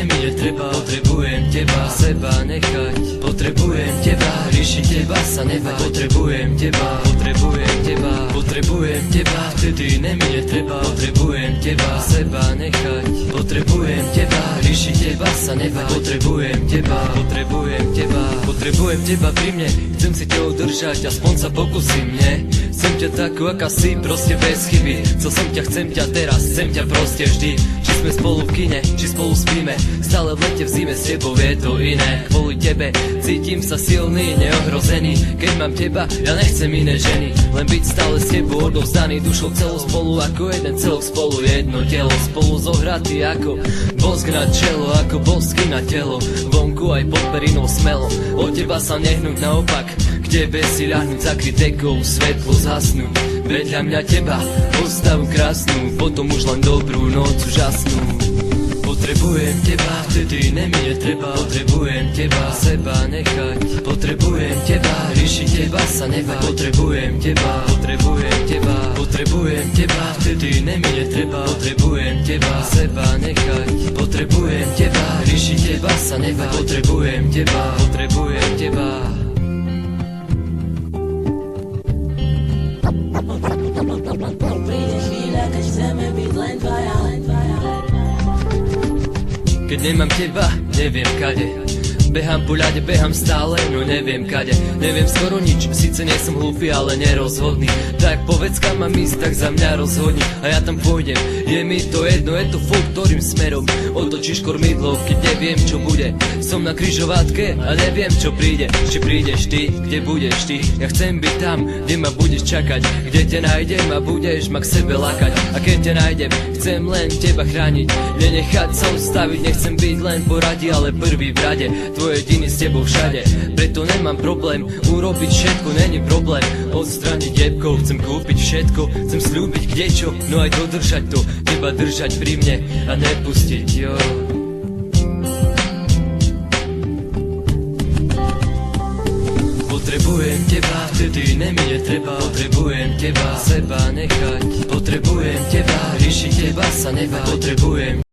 mi netreba. Potrebujem teba, seba nechať. Potrebujem teba, riešiť teba sa nebať. Potrebujem teba, potrebujem teba. Potrebujem teba, vtedy mi netreba. Potrebujem teba, seba nechať. Potrebujem teba, riešiť teba sa nebať. Potrebujem teba, potrebujem teba. Potrebujem teba pri mne, chcem si ťa udržať, aspoň sa pokúsim, nie? Chcem ťa takú, aká si, proste bez chyby. Chcem ťa teraz, chcem ťa proste vždy. Či sme spolu v kine, či spolu spíme, stále v lete, v zime s tebou je to iné. Kvôli tebe cítim sa silný, neohrozený. Keď mám teba, ja nechcem iné ženy. Len byť stále s tebou odovzdaný, dušou celou spolu ako jeden celok, spolu jedno telo. Spolu zohratý ako bosk na čelo, ako bosky na telo. Vonku aj pod perinou smelo, od teba sa nehnúť, naopak k tebe si ľahnúť, zakryť dekou, svetlo zhasnúť. Vedľa mňa teba, postavu krásnu, potom už len dobrú noc úžasnú. Potrebujem teba, vtedy mi netreba. Potrebujem teba, seba nechať. Potrebujem teba, riešiť teba sa nebať. Potrebujem teba, potrebujem teba. Potrebujem teba, vtedy mi netreba. Potrebujem teba, seba nechať. Potrebujem teba, riešiť teba sa nebať. Potrebujem teba, potrebujem teba. Keď nemám teba, neviem kade. Behám po ľade, behám stále, no neviem kade. Neviem skoro nič, síce nie som hlúpy, ale nerozhodný. Tak povedz, kam mám ísť, tak za mňa rozhodni. A ja tam pôjdem, je mi to jedno, je to furt, ktorým smerom otočíš kormidlo, keď neviem, čo bude. Som na križovatke a neviem, čo príde. Či prídeš ty, kde budeš ty. Ja chcem byť tam, kde ma budeš čakať, kde ťa nájdem a budeš ma k sebe lakať. A keď ťa nájdem, chcem len teba chrániť, nenechať sa ustaviť. Nechcem byť len poradí, ale prvý v rade. Tvoj jediný s tebou všade, preto nemám problém urobiť všetko, není problém odstraniť jebkov, chcem kúpiť všetko, chcem sľúbiť kdečo, no aj dodržať to, teba držať pri mne a nepustiť, jo. Potrebujem teba, vtedy mi netreba. Potrebujem teba, seba nechať. Potrebujem teba, riešiť teba sa nebať. Potrebujem